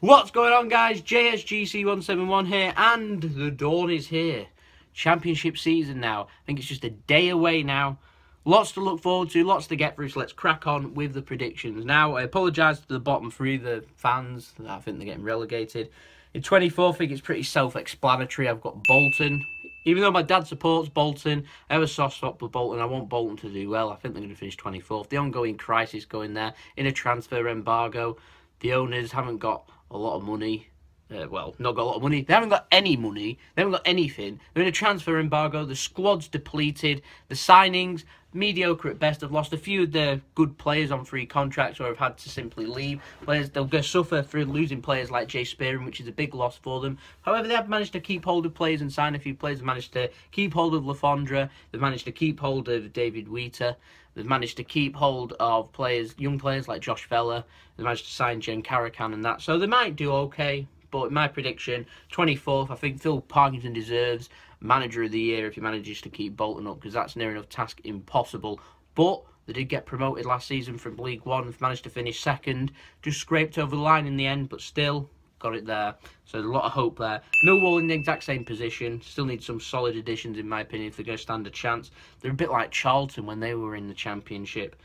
What's going on, guys? JSGC 171 here, and the dawn is here. Championship season now. I think it's just a day away now. Lots to look forward to, lots to get through, so let's crack on with the predictions. Now, I apologise to the bottom three, the fans. I think they're getting relegated. In 24th, I think it's pretty self-explanatory. I've got Bolton. Even though my dad supports Bolton, I have a soft spot for Bolton. I want Bolton to do well. I think they're going to finish 24th. The ongoing crisis going there in a transfer embargo. The owners haven't got a lot of money. Well, not got a lot of money. They haven't got any money. They haven't got anything. They're in a transfer embargo. The squad's depleted. The signings, mediocre at best. Have lost a few of their good players on free contracts or have had to simply leave. Players, they'll go suffer through losing players like Jay Spearing, which is a big loss for them. However, they have managed to keep hold of players and sign a few players. They've managed to keep hold of Lafondra. They've managed to keep hold of David Wheater. They've managed to keep hold of players, young players like Josh Vella. They've managed to sign Jen Karakan and that. So they might do okay. But in my prediction, 24th, I think Phil Parkinson deserves Manager of the Year if he manages to keep Bolton up, because that's near enough task impossible. But they did get promoted last season from League One. They've managed to finish second. Just scraped over the line in the end, but still got it there. So there's a lot of hope there. Millwall in the exact same position. Still need some solid additions, in my opinion, if they're going to stand a chance. They're a bit like Charlton when they were in the Championship.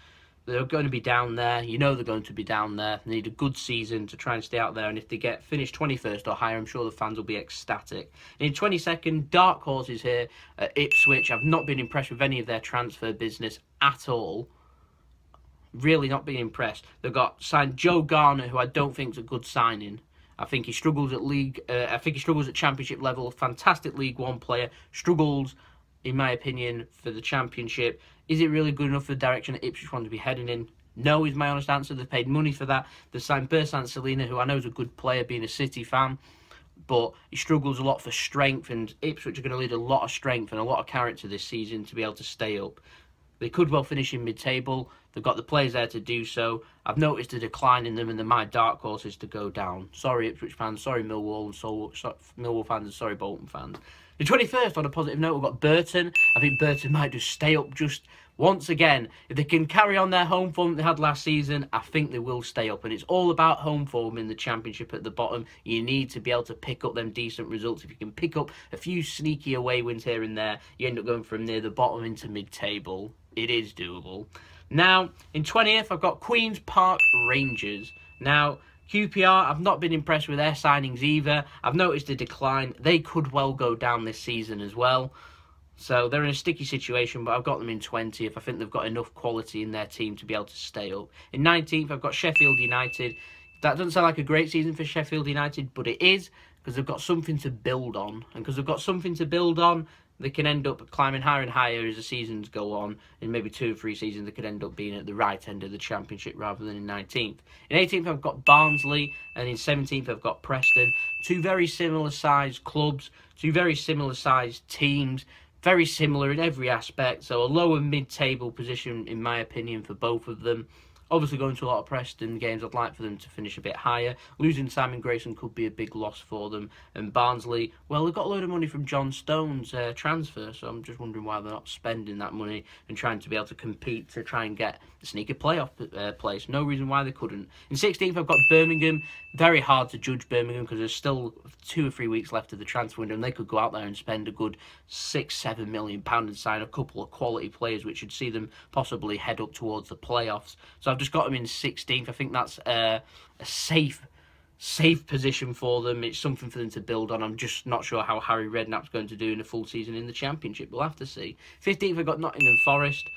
They're going to be down there. You know they're going to be down there. They need a good season to try and stay out there. And if they get finished 21st or higher, I'm sure the fans will be ecstatic. In 22nd, dark horses here at Ipswich. I've not been impressed with any of their transfer business at all. Really not been impressed. They've got signed Joe Garner, who I don't think is a good signing. I think he struggles at Championship level. A fantastic League One player. Struggles, in my opinion, for the Championship. Is it really good enough for the direction that Ipswich want to be heading in? No, is my honest answer. They've paid money for that. They've signed Bersant Selina, who I know is a good player, being a City fan, but he struggles a lot for strength, and Ipswich are going to need a lot of strength and a lot of character this season to be able to stay up. They could well finish in mid-table. They've got the players there to do so. I've noticed a decline in them, and they're my dark horses to go down. Sorry, Ipswich fans. Sorry, Millwall, and Millwall fans, and sorry, Bolton fans. The 21st, on a positive note, we've got Burton. I think Burton might just stay up just once again. If they can carry on their home form they had last season, I think they will stay up. And it's all about home form in the Championship at the bottom. You need to be able to pick up them decent results. If you can pick up a few sneaky away wins here and there, you end up going from near the bottom into mid-table. It is doable. Now, in 20th, I've got Queen's Park Rangers. Now, QPR, I've not been impressed with their signings either. I've noticed a decline. They could well go down this season as well. So they're in a sticky situation, but I've got them in 20th. I think they've got enough quality in their team to be able to stay up. In 19th, I've got Sheffield United. That doesn't sound like a great season for Sheffield United, but it is, because they've got something to build on. And because they've got something to build on, they can end up climbing higher and higher as the seasons go on. In maybe 2 or 3 seasons, they could end up being at the right end of the Championship rather than in 19th. In 18th, I've got Barnsley, and in 17th, I've got Preston. 2 very similar sized clubs, 2 very similar sized teams, very similar in every aspect. So a lower mid-table position, in my opinion, for both of them. Obviously, going to a lot of Preston games, I'd like for them to finish a bit higher. Losing Simon Grayson could be a big loss for them. And Barnsley, well, they've got a load of money from John Stone's transfer, so I'm just wondering why they're not spending that money and trying to be able to compete to try and get the sneaky playoff place. No reason why they couldn't. In 16th, I've got Birmingham. Very hard to judge Birmingham because there's still 2 or 3 weeks left of the transfer window, and they could go out there and spend a good £6-7 million and sign a couple of quality players, which should see them possibly head up towards the playoffs. So I've just got them in 16th. I think that's a safe position for them. It's something for them to build on. I'm just not sure how Harry Redknapp's going to do in a full season in the Championship. We'll have to see. 15th, I've got Nottingham Forest.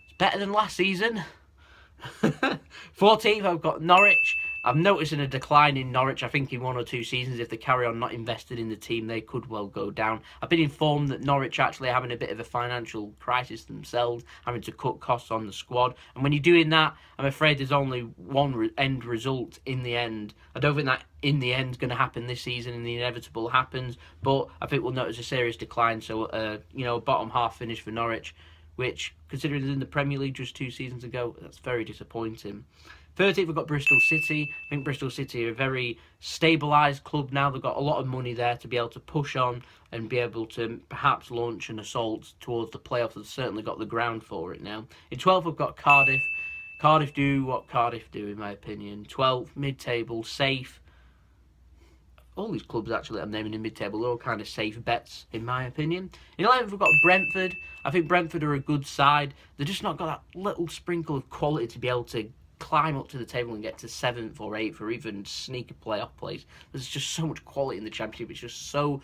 It's better than last season. 14th, I've got Norwich. I'm noticing a decline in Norwich. I think in 1 or 2 seasons, if they carry on not invested in the team, they could well go down. I've been informed that Norwich actually are having a bit of a financial crisis themselves, having to cut costs on the squad. And when you're doing that, I'm afraid there's only one end result in the end. I don't think that in the end is going to happen this season and the inevitable happens, but I think we'll notice a serious decline. So, a bottom half finish for Norwich, which, considering it's in the Premier League just 2 seasons ago, that's very disappointing. 13th, we've got Bristol City. I think Bristol City are a very stabilised club now. They've got a lot of money there to be able to push on and be able to perhaps launch an assault towards the playoffs. They've certainly got the ground for it now. In 12th, we've got Cardiff. Cardiff do what Cardiff do, in my opinion. 12th, mid-table, safe. all these clubs actually I'm naming in mid-table are all kind of safe bets, in my opinion. In 11th, we've got Brentford. I think Brentford are a good side. They've just not got that little sprinkle of quality to be able to climb up to the table and get to 7th or 8th or even sneak a playoff place. There's just so much quality in the Championship. It's just so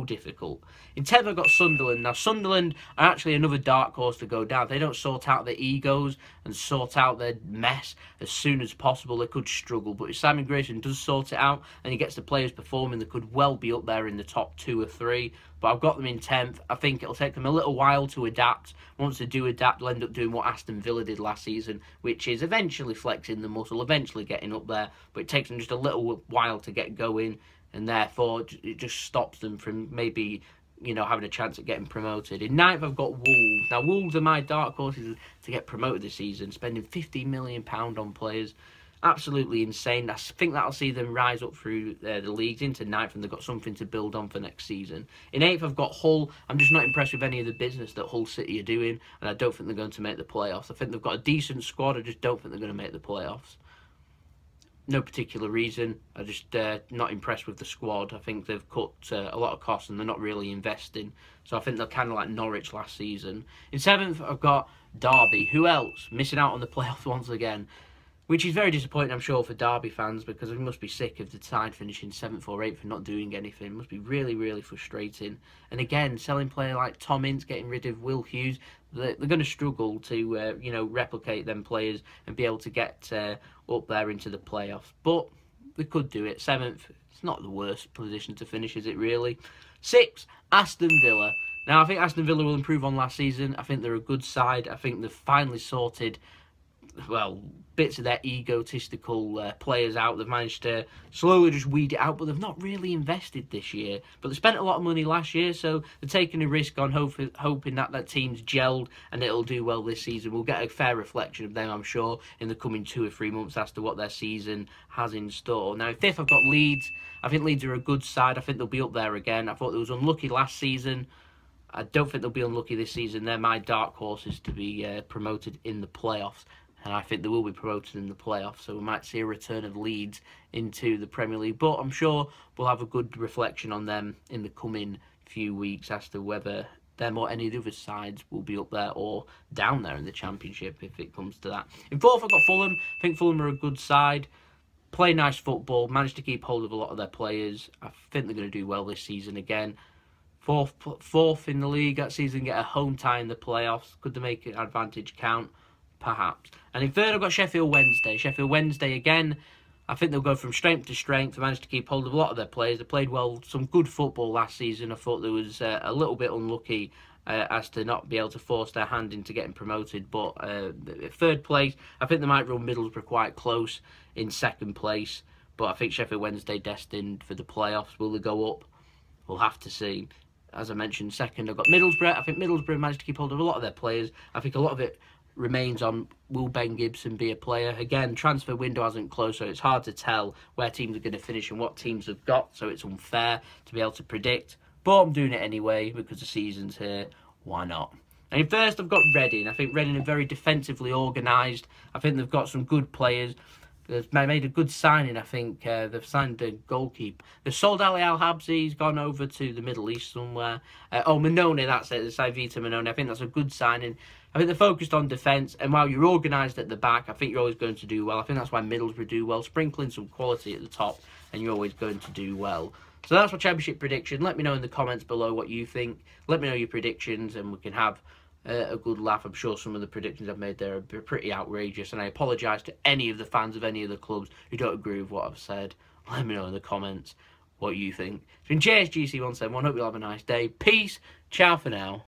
difficult. In 10th, I've got Sunderland. Now, Sunderland are actually another dark horse to go down. If they don't sort out their egos and sort out their mess as soon as possible, they could struggle. But if Simon Grayson does sort it out and he gets the players performing, they could well be up there in the top 2 or 3. But I've got them in 10th. I think it'll take them a little while to adapt. Once they do adapt, they'll end up doing what Aston Villa did last season, which is eventually flexing the muscle, eventually getting up there. But it takes them just a little while to get going, and therefore it just stops them from maybe, you know, having a chance at getting promoted. In 9th, I've got Wolves. Now, Wolves are my dark horses to get promoted this season, spending £15 million on players. Absolutely insane. I think that'll see them rise up through the leagues into 9th, and they've got something to build on for next season. In 8th, I've got Hull. I'm just not impressed with any of the business that Hull City are doing, and I don't think they're going to make the playoffs. I think they've got a decent squad. I just don't think they're going to make the playoffs. No particular reason. I'm just not impressed with the squad. I think they've cut a lot of costs and they're not really investing. So I think they're kind of like Norwich last season. In 7th, I've got Derby. Who else? Missing out on the playoffs once again. Which is very disappointing, I'm sure, for Derby fans, because they must be sick of the side finishing 7th or 8th and not doing anything. It must be really, really frustrating. And again, selling player like Tom Ince, getting rid of Will Hughes, they're going to struggle to, you know, replicate them players and be able to get up there into the playoffs. But they could do it. 7th, it's not the worst position to finish, is it really? 6th, Aston Villa. Now, I think Aston Villa will improve on last season. I think they're a good side. I think they've finally sorted, well, bits of their egotistical players out. They've managed to slowly just weed it out, but they've not really invested this year. But they spent a lot of money last year, so they're taking a risk on hoping that that team's gelled and it'll do well this season. We'll get a fair reflection of them, I'm sure, in the coming 2 or 3 months as to what their season has in store. Now, in 5th, I've got Leeds. I think Leeds are a good side. I think they'll be up there again. I thought they was unlucky last season. I don't think they'll be unlucky this season. They're my dark horses to be promoted in the playoffs. And I think they will be promoted in the playoffs, so we might see a return of Leeds into the Premier League. But I'm sure we'll have a good reflection on them in the coming few weeks as to whether them or any of the other sides will be up there or down there in the Championship if it comes to that. In 4th, I've got Fulham. I think Fulham are a good side. Play nice football, managed to keep hold of a lot of their players. I think they're going to do well this season again. Fourth in the league that season, get a home tie in the playoffs. Could they make an advantage count? Perhaps. And in 3rd, I've got Sheffield Wednesday. Sheffield Wednesday, again, I think they'll go from strength to strength. They managed to keep hold of a lot of their players. They played well, some good football last season. I thought they was a little bit unlucky as to not be able to force their hand into getting promoted. But 3rd place, I think they might run Middlesbrough quite close in 2nd place. But I think Sheffield Wednesday destined for the playoffs. Will they go up? We'll have to see. As I mentioned, 2nd, I've got Middlesbrough. I think Middlesbrough managed to keep hold of a lot of their players. I think a lot of it remains on, will Ben Gibson be a player? Again, transfer window hasn't closed, so it's hard to tell where teams are going to finish and what teams have got, so it's unfair to be able to predict. But I'm doing it anyway because the season's here. Why not? And in 1st, I've got Reading. I think Reading are very defensively organised. I think they've got some good players. They've made a good signing, I think. They've signed a goalkeeper. They've sold Ali Al-Habsi. He's gone over to the Middle East somewhere. Manone, that's it. They signed Vita Manone. I think that's a good signing. I think they're focused on defence. And while you're organised at the back, I think you're always going to do well. I think that's why Middlesbrough do well. Sprinkling some quality at the top, and you're always going to do well. So that's my Championship prediction. Let me know in the comments below what you think. Let me know your predictions, and we can have a good laugh. I'm sure some of the predictions I've made there are pretty outrageous, and I apologise to any of the fans of any of the clubs who don't agree with what I've said. Let me know in the comments what you think. It's been JSGC 171. Hope you all have a nice day. Peace. Ciao for now.